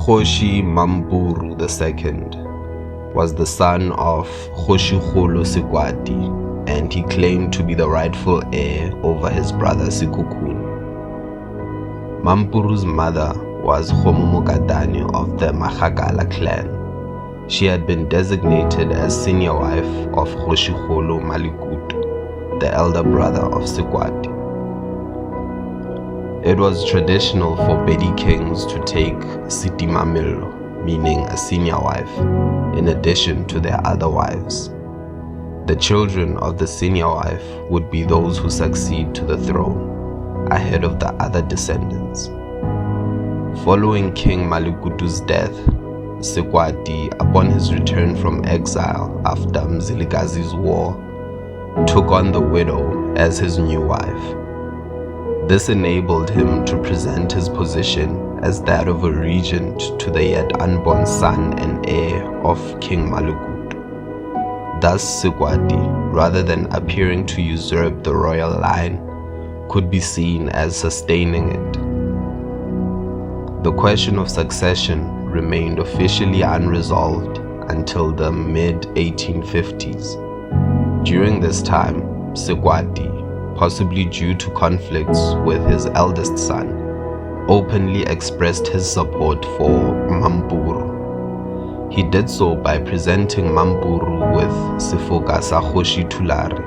Kgoši Mampuru II was the son of Kgošikgolo Sekwati, and he claimed to be the rightful heir over his brother Sekhukhune. Mampuru's mother was Kgomomokatane of the Magakala clan. She had been designated as senior wife of Kgošikgolo Malekutu, the elder brother of Sekwati. It was traditional for Pedi kings to take setimamollo, meaning a senior wife, in addition to their other wives. The children of the senior wife would be those who succeed to the throne, ahead of the other descendants. Following King Malekutu's death, Sekwati, upon his return from exile after Mzilikazi's war, took on the widow as his new wife. This enabled him to present his position as that of a regent to the yet unborn son and heir of King Malekutu. Thus Sekwati, rather than appearing to usurp the royal line, could be seen as sustaining it. The question of succession remained officially unresolved until the mid-1850s. During this time, Sekwati, possibly due to conflicts with his eldest son, openly expressed his support for Mampuru. He did so by presenting Mampuru with sefoka sa kgoši thulare,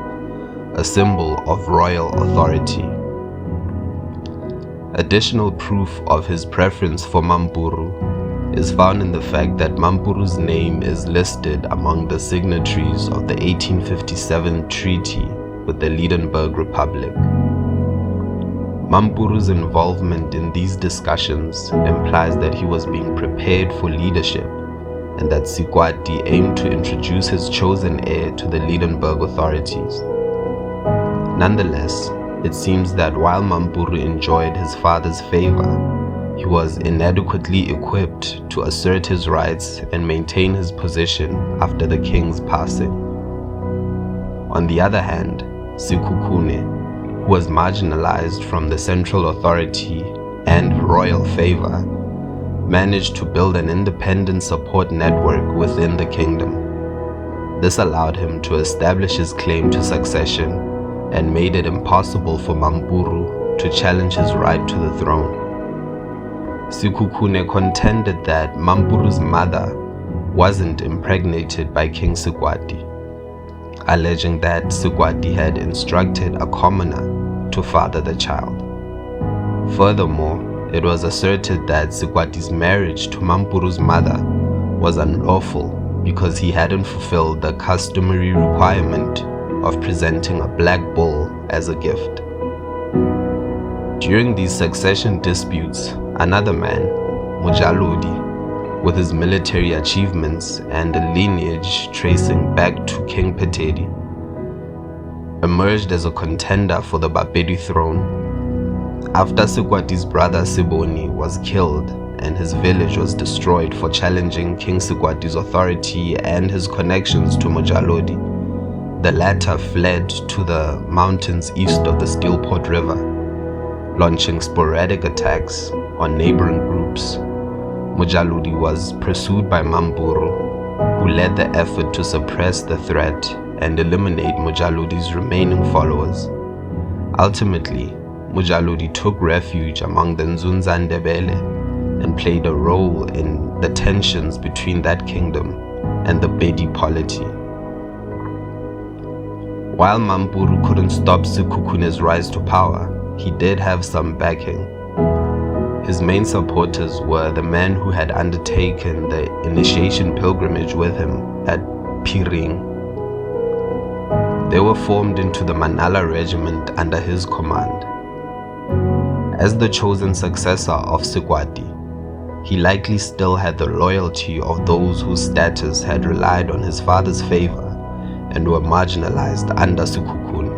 a symbol of royal authority. Additional proof of his preference for Mampuru is found in the fact that Mampuru's name is listed among the signatories of the 1857 treaty with the Liedenberg Republic. Mampuru's involvement in these discussions implies that he was being prepared for leadership and that Sekwati aimed to introduce his chosen heir to the Liedenberg authorities. Nonetheless, it seems that while Mampuru enjoyed his father's favor, he was inadequately equipped to assert his rights and maintain his position after the king's passing. On the other hand, Sekhukhune, who was marginalized from the central authority and royal favor, managed to build an independent support network within the kingdom. This allowed him to establish his claim to succession and made it impossible for Mampuru to challenge his right to the throne. Sekhukhune contended that Mampuru's mother wasn't impregnated by King Sekwati, alleging that Sekwati had instructed a commoner to father the child. Furthermore, it was asserted that Sekwati's marriage to Mampuru's mother was unlawful because he hadn't fulfilled the customary requirement of presenting a black bull as a gift. During these succession disputes, another man, Mojalodi, with his military achievements and a lineage tracing back to King Pedi, emerged as a contender for the Bapedi throne. After Sekwati's brother Seboni was killed and his village was destroyed for challenging King Sekwati's authority and his connections to Mojalodi, the latter fled to the mountains east of the Steelport River, launching sporadic attacks on neighboring groups. Mojalodi was pursued by Mampuru, who led the effort to suppress the threat and eliminate Mojalodi's remaining followers. Ultimately, Mojalodi took refuge among the Nzunza Ndebele and played a role in the tensions between that kingdom and the Pedi polity. While Mampuru couldn't stop Sekhukhune's rise to power, he did have some backing. His main supporters were the men who had undertaken the initiation pilgrimage with him at Piring. They were formed into the Manala regiment under his command. As the chosen successor of Sekwati, he likely still had the loyalty of those whose status had relied on his father's favor and were marginalized under Sekhukhune.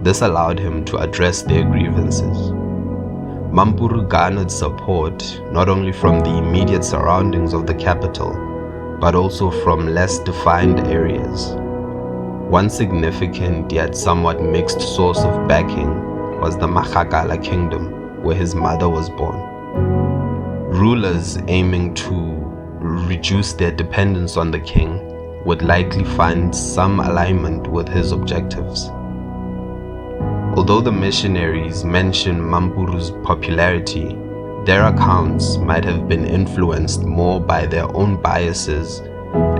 This allowed him to address their grievances. Mampuru garnered support not only from the immediate surroundings of the capital, but also from less defined areas. One significant yet somewhat mixed source of backing was the Magakala kingdom, where his mother was born. Rulers aiming to reduce their dependence on the king would likely find some alignment with his objectives. Although the missionaries mention Mampuru's popularity, their accounts might have been influenced more by their own biases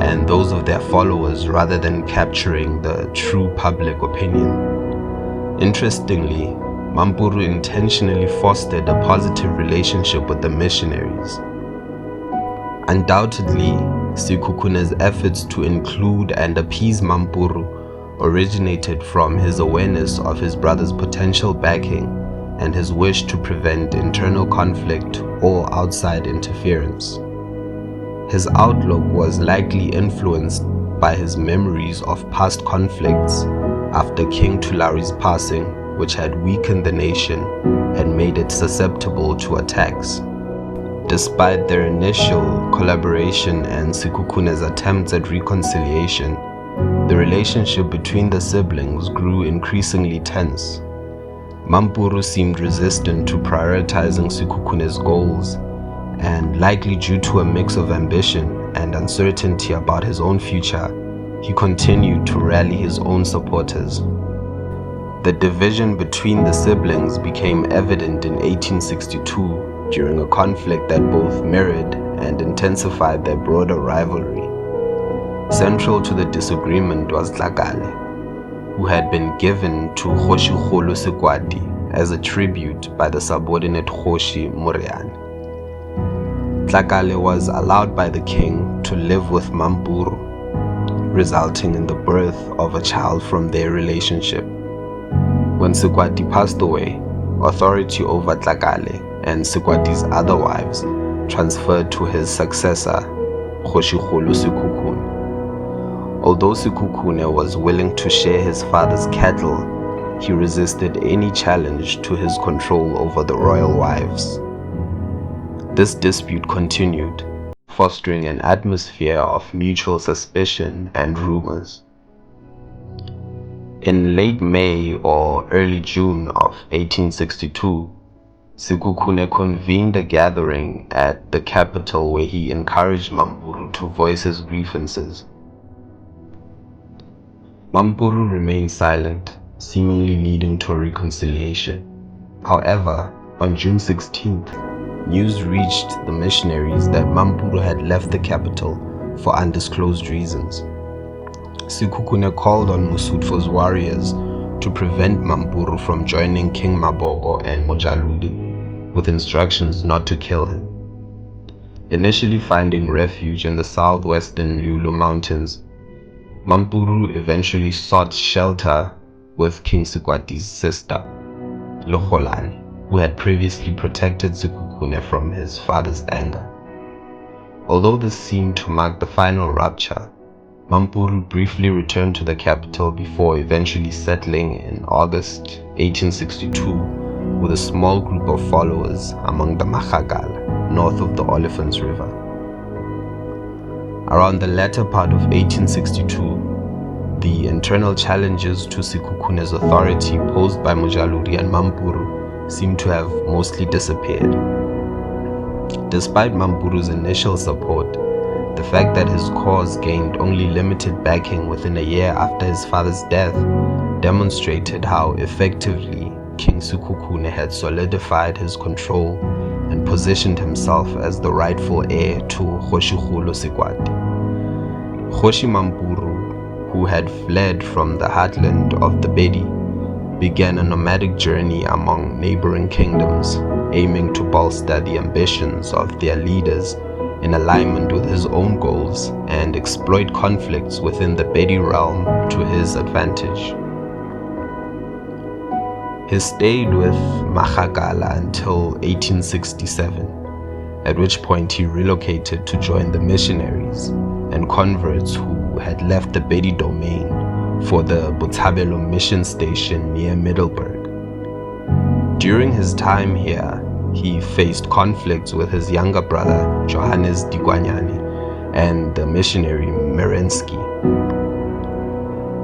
and those of their followers rather than capturing the true public opinion. Interestingly, Mampuru intentionally fostered a positive relationship with the missionaries. Undoubtedly, Sekhukhune's efforts to include and appease Mampuru originated from his awareness of his brother's potential backing and his wish to prevent internal conflict or outside interference. His outlook was likely influenced by his memories of past conflicts after King Tulari's passing, which had weakened the nation and made it susceptible to attacks. Despite their initial collaboration and Sekhukhune's attempts at reconciliation, the relationship between the siblings grew increasingly tense. Mampuru seemed resistant to prioritizing Sekhukhune's goals, and likely due to a mix of ambition and uncertainty about his own future, he continued to rally his own supporters. The division between the siblings became evident in 1862 during a conflict that both mirrored and intensified their broader rivalry. Central to the disagreement was Tlakale, who had been given to Kgošikgolo Sekwati as a tribute by the subordinate Kgoši Mampuru II. Tlakale was allowed by the king to live with Mampuru, resulting in the birth of a child from their relationship. When Sekwati passed away, authority over Tlakale and Sekwati's other wives transferred to his successor, Kgošikgolo Sekhukhune. Although Sekhukhune was willing to share his father's cattle, he resisted any challenge to his control over the royal wives. This dispute continued, fostering an atmosphere of mutual suspicion and rumors. In late May or early June of 1862, Sekhukhune convened a gathering at the capital where he encouraged Mampuru to voice his grievances. Mampuru remained silent, seemingly leading to a reconciliation. However, on June 16th, news reached the missionaries that Mampuru had left the capital for undisclosed reasons. Sekhukhune called on Musutfo's warriors to prevent Mampuru from joining King Mabogo and Mojaludi, with instructions not to kill him. Initially finding refuge in the southwestern Lulu Mountains, Mampuru eventually sought shelter with King Sekwati's sister, Lekgolane, who had previously protected Sekhukhune from his father's anger. Although this seemed to mark the final rupture, Mampuru briefly returned to the capital before eventually settling in August 1862 with a small group of followers among the Magakala, north of the Olifants River. Around the latter part of 1862, the internal challenges to Sekhukhune's authority posed by Mojaludi and Mampuru seem to have mostly disappeared. Despite Mampuru's initial support, the fact that his cause gained only limited backing within a year after his father's death demonstrated how effectively King Sekhukhune had solidified his control and positioned himself as the rightful heir to Kgošikgolo Sekwati. Kgoši Mampuru, who had fled from the heartland of the Pedi, began a nomadic journey among neighboring kingdoms, aiming to bolster the ambitions of their leaders in alignment with his own goals and exploit conflicts within the Pedi realm to his advantage. He stayed with Magakala until 1867, at which point he relocated to join the missionaries and converts who had left the Pedi domain for the Botshabelo mission station near Middelburg. During his time here, he faced conflicts with his younger brother Johannes Dikwanyane and the missionary Merensky.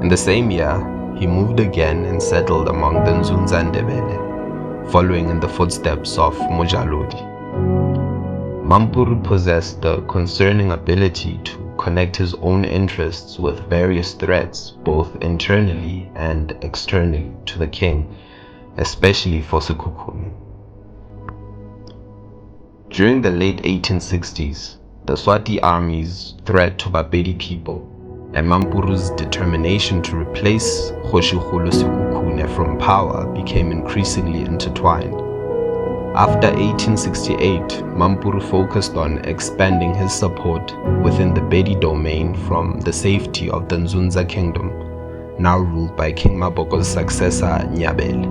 In the same year, he moved again and settled among the Nzunza Ndebele, following in the footsteps of Mojaludi. Mampuru possessed the concerning ability to connect his own interests with various threats, both internally and externally to the king, especially for Sekhukhune. During the late 1860s, the Swati army's threat to Bapedi people and Mampuru's determination to replace Kgošikgolo Sekwati from power became increasingly intertwined. After 1868, Mampuru focused on expanding his support within the Pedi domain from the safety of the Nzunza kingdom, now ruled by King Maboko's successor Nyabele.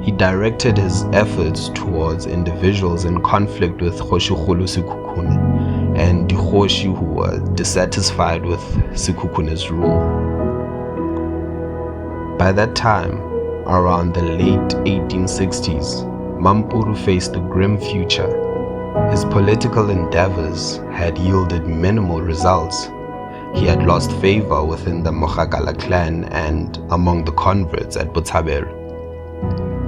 He directed his efforts towards individuals in conflict with Kgošikgolo Sekwati and the Kgoši who were dissatisfied with Sekhukhune's rule. By that time, around the late 1860s, Mampuru faced a grim future. His political endeavors had yielded minimal results. He had lost favor within the Magakala clan and among the converts at Botshabelo.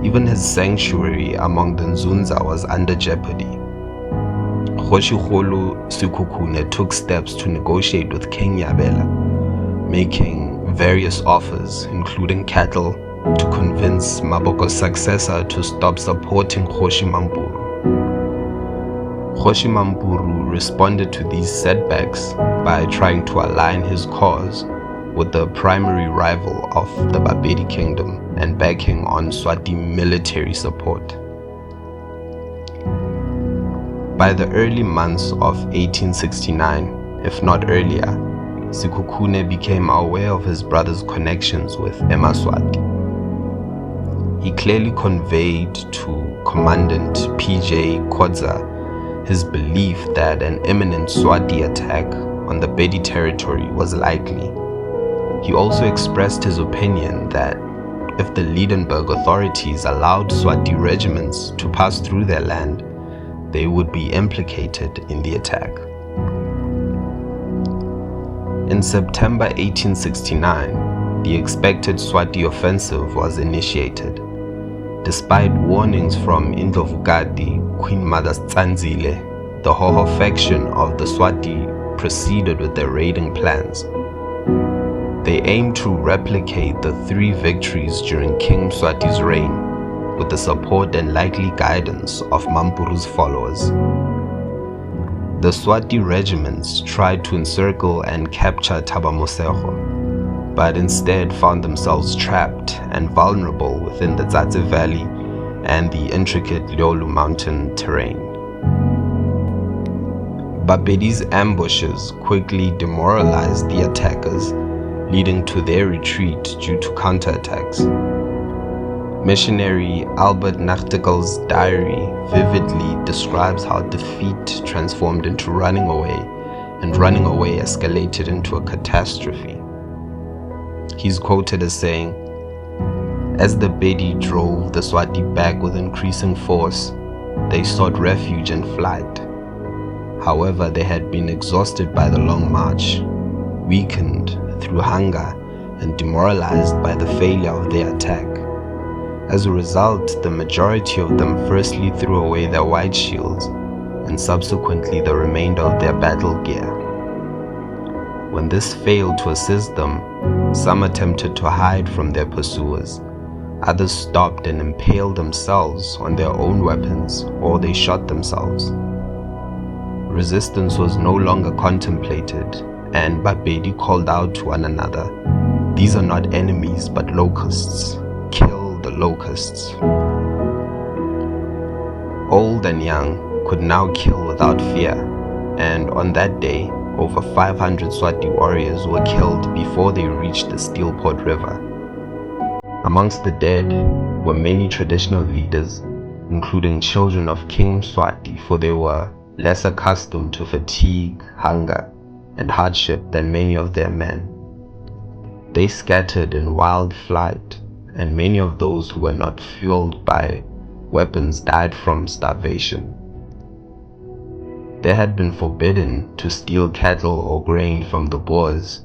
Even his sanctuary among the Nzunza was under jeopardy. Kgošikgolo Sekwati took steps to negotiate with King Nyabele, making various offers, including cattle, to convince Maboko's successor to stop supporting Kgoši Mampuru. Kgoši Mampuru responded to these setbacks by trying to align his cause with the primary rival of the Bapedi kingdom and backing on Swati military support. By the early months of 1869, if not earlier, Sekhukhune became aware of his brother's connections with Swati. He clearly conveyed to Commandant P.J. Kodza his belief that an imminent Swati attack on the Pedi territory was likely. He also expressed his opinion that if the Liedenburg authorities allowed Swati regiments to pass through their land, they would be implicated in the attack. In September 1869, the expected Swati offensive was initiated. Despite warnings from Indlovukati, Queen Mother Tsanzile, the Hoho faction of the Swati proceeded with their raiding plans. They aimed to replicate the 3 victories during King Mswati's reign, with the support and likely guidance of Mampuru's followers. The Swati regiments tried to encircle and capture Thabamosego, but instead found themselves trapped and vulnerable within the Tsatse Valley and the intricate Leolu mountain terrain. Bapedi's ambushes quickly demoralized the attackers, leading to their retreat due to counterattacks. Missionary Albert Nachtigal's diary vividly describes how defeat transformed into running away, and running away escalated into a catastrophe. He's quoted as saying, "As the Pedi drove the Swati back with increasing force, they sought refuge in flight. However, they had been exhausted by the long march, weakened through hunger, and demoralized by the failure of their attack. As a result, the majority of them firstly threw away their white shields and subsequently the remainder of their battle gear. When this failed to assist them, some attempted to hide from their pursuers. Others stopped and impaled themselves on their own weapons, or they shot themselves. Resistance was no longer contemplated, and Bapedi called out to one another, 'These are not enemies but locusts. Kill the locusts.' Old and young could now kill without fear, and on that day, over 500 Swati warriors were killed before they reached the Steelport River. Amongst the dead were many traditional leaders, including children of King Mswati, for they were less accustomed to fatigue, hunger, and hardship than many of their men. They scattered in wild flight, and many of those who were not fueled by weapons died from starvation. They had been forbidden to steal cattle or grain from the Boers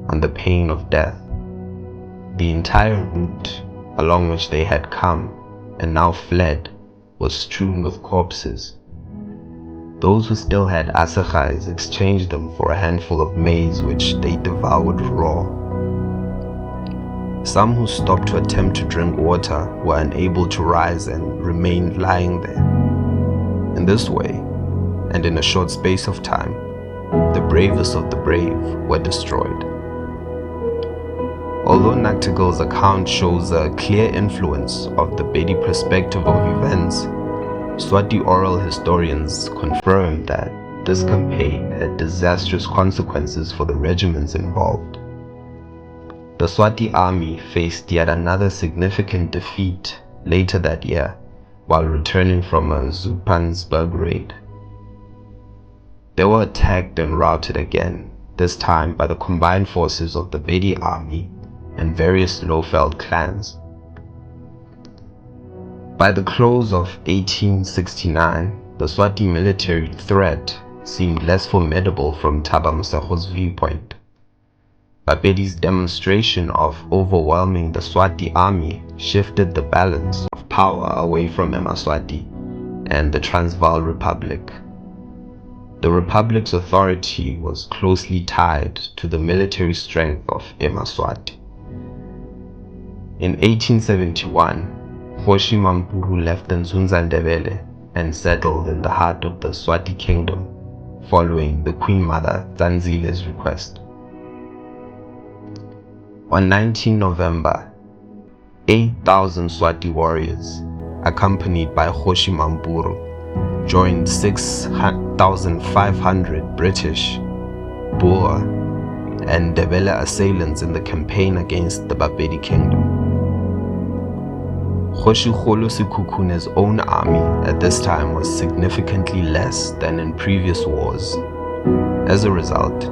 on the pain of death. The entire route along which they had come and now fled was strewn with corpses, Those who still had assegais exchanged them for a handful of maize which they devoured raw. Some who stopped to attempt to drink water were unable to rise and remained lying there. In this way, and in a short space of time, the bravest of the brave were destroyed. Although Nagtigal's account shows a clear influence of the Pedi perspective of events, Swati oral historians confirm that this campaign had disastrous consequences for the regiments involved. The Swati army faced yet another significant defeat later that year while returning from a Zoutpansberg raid. They were attacked and routed again, this time by the combined forces of the Pedi army and various low-felled clans. By the close of 1869, the Swati military threat seemed less formidable from Thaba Mosekgo's viewpoint. Bapedi's demonstration of overwhelming the Swati army shifted the balance of power away from eMaswati and the Transvaal Republic. The Republic's authority was closely tied to the military strength of eMaswati. In 1871, Kgoši Mampuru left the Nzunza-Ndebele and settled in the heart of the Swati kingdom, following the Queen Mother Zanzile's request. On 19 November, 8,000 Swati warriors, accompanied by Kgoši Mampuru, joined 6,500 British, Boer, and Ndebele assailants in the campaign against the Bapedi kingdom. Kgošikgolo Sekhukhun's own army at this time was significantly less than in previous wars. As a result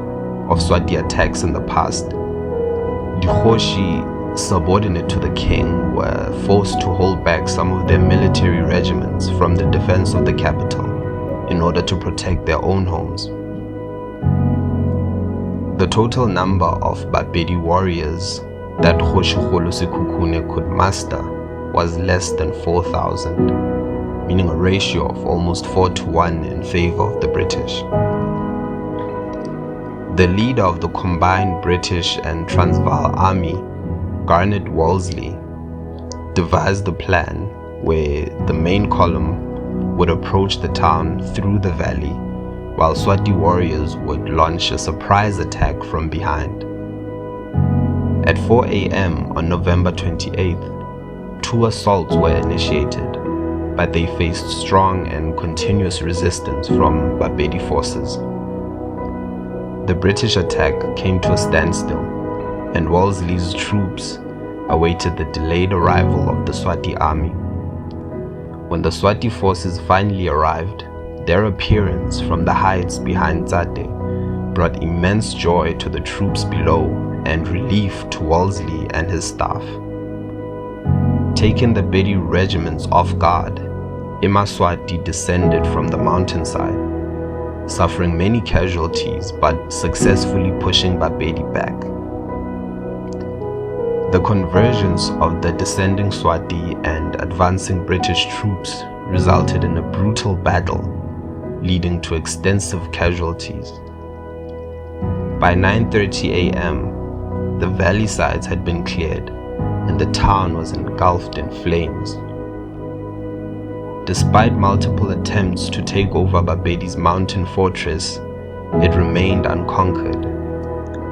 of Swati attacks in the past, the Kgoši, subordinate to the king, were forced to hold back some of their military regiments from the defense of the capital in order to protect their own homes. The total number of Bapedi warriors that Kgošikgolo Sekhukhune could muster was less than 4,000, meaning a ratio of almost 4-1 in favor of the British. The leader of the combined British and Transvaal army, Garnet Wolseley, devised a plan where the main column would approach the town through the valley, while Swati warriors would launch a surprise attack from behind. At 4 a.m. on November 28th, 2 assaults were initiated, but they faced strong and continuous resistance from Bapedi forces. The British attack came to a standstill, and Wolseley's troops awaited the delayed arrival of the Swati army. When the Swati forces finally arrived, their appearance from the heights behind Zate brought immense joy to the troops below and relief to Wolseley and his staff. Taking the Pedi regiments off guard, eMaswati descended from the mountainside, suffering many casualties but successfully pushing Bapedi back. The convergence of the descending Swati and advancing British troops resulted in a brutal battle, leading to extensive casualties. By 9:30 a.m., the valley sides had been cleared, and the town was engulfed in flames. Despite multiple attempts to take over Bapedi's mountain fortress, it remained unconquered.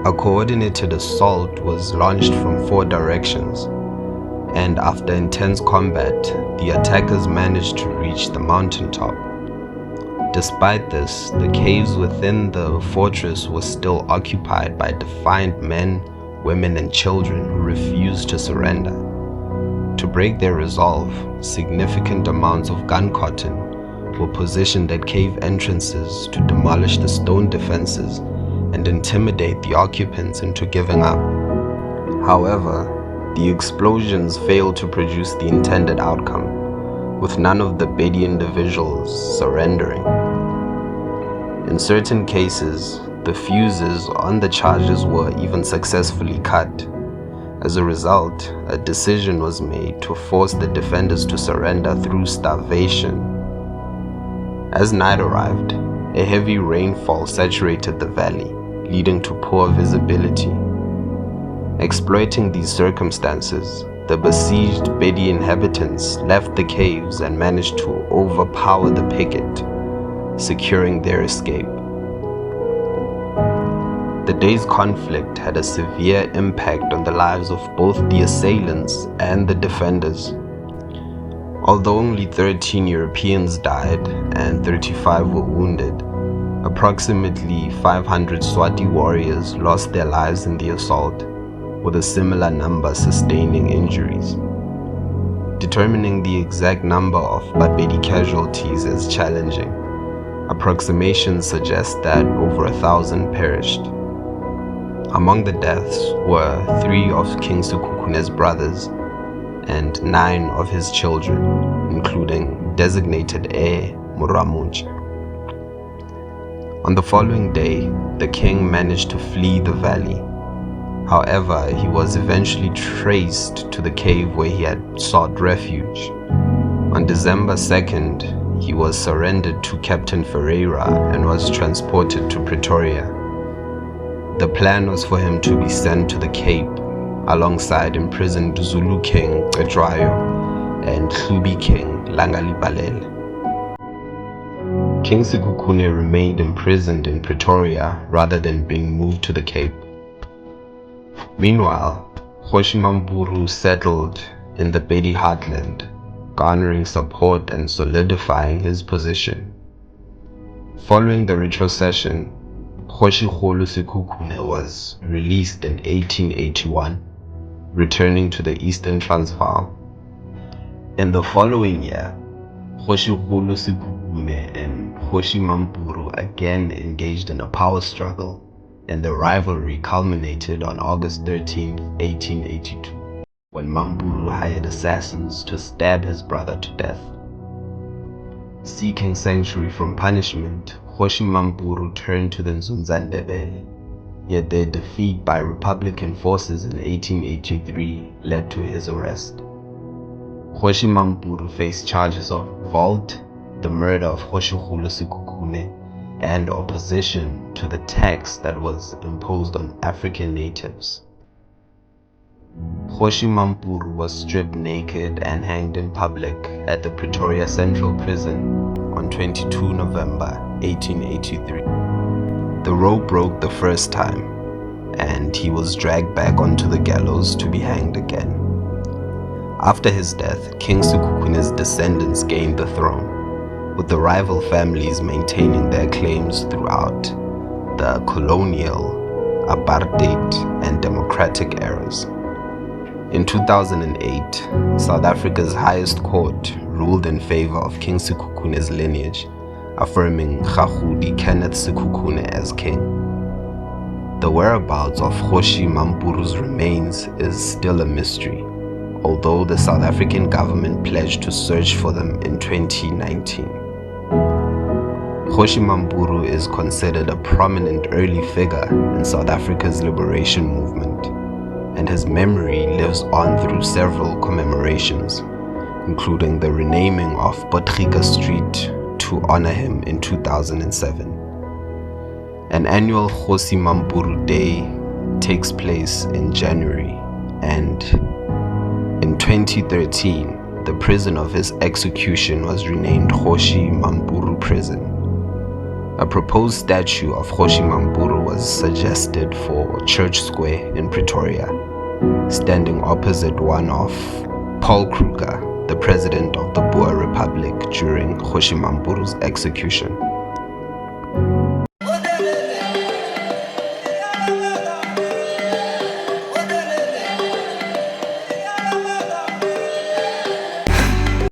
A coordinated assault was launched from 4 directions, and after intense combat, the attackers managed to reach the mountaintop. Despite this, the caves within the fortress were still occupied by defiant men, women, and children who refused to surrender. To break their resolve, significant amounts of gun cotton were positioned at cave entrances to demolish the stone defenses and intimidate the occupants into giving up. However, the explosions failed to produce the intended outcome, with none of the Pedi individuals surrendering. In certain cases, the fuses on the charges were even successfully cut. As a result, a decision was made to force the defenders to surrender through starvation. As night arrived, a heavy rainfall saturated the valley, leading to poor visibility. Exploiting these circumstances, the besieged Pedi inhabitants left the caves and managed to overpower the picket, securing their escape. The day's conflict had a severe impact on the lives of both the assailants and the defenders. Although only 13 Europeans died and 35 were wounded, approximately 500 Swati warriors lost their lives in the assault, with a similar number sustaining injuries. Determining the exact number of Bapedi casualties is challenging. Approximations suggest that over 1,000 perished. Among the deaths were 3 of King Sekhukhune's brothers and 9 of his children, including designated heir Muramunche. On the following day, the king managed to flee the valley. However, he was eventually traced to the cave where he had sought refuge. On December 2nd, he was surrendered to Captain Ferreira and was transported to Pretoria. The plan was for him to be sent to the Cape alongside imprisoned Zulu King Cetshwayo and Hlubi King Langalibalele. King Sekhukhune remained imprisoned in Pretoria rather than being moved to the Cape. Meanwhile, Kgoši Mampuru settled in the Pedi heartland, garnering support and solidifying his position. Following the retrocession, Kgošikgolo Sekwati was released in 1881, returning to the Eastern Transvaal. In the following year, Kgošikgolo Sekwati and Kgoši Mampuru again engaged in a power struggle, and the rivalry culminated on August 13, 1882, when Mampuru hired assassins to stab his brother to death. Seeking sanctuary from punishment, Kgoši Mampuru turned to the Nzunza-Ndebele, yet their defeat by Republican forces in 1883 led to his arrest. Kgoši Mampuru faced charges of revolt, the murder of Kgošikgolo Sekwati, and opposition to the tax that was imposed on African natives. Kgoši Mampuru was stripped naked and hanged in public at the Pretoria Central Prison on 22 November 1883. The rope broke the first time, and he was dragged back onto the gallows to be hanged again. After his death, King Sekhukhune's descendants gained the throne, with the rival families maintaining their claims throughout the colonial, apartheid, and democratic eras. In 2008, South Africa's highest court ruled in favor of King Sekhukhune's lineage, affirming Kgaugodi Kenneth Sekhukhune as king. The whereabouts of Kgoši Mampuru's remains is still a mystery, although the South African government pledged to search for them in 2019. Kgoši Mampuru is considered a prominent early figure in South Africa's liberation movement, and his memory lives on through several commemorations, including the renaming of Potgieter Street to honor him in 2007. An annual Kgoši Mampuru Day takes place in January, and in 2013, the prison of his execution was renamed Kgoši Mampuru Prison. A proposed statue of Kgoši Mampuru was suggested for Church Square in Pretoria, standing opposite one of Paul Kruger, the president of the Boer Republic during Kgoši Mampuru's execution.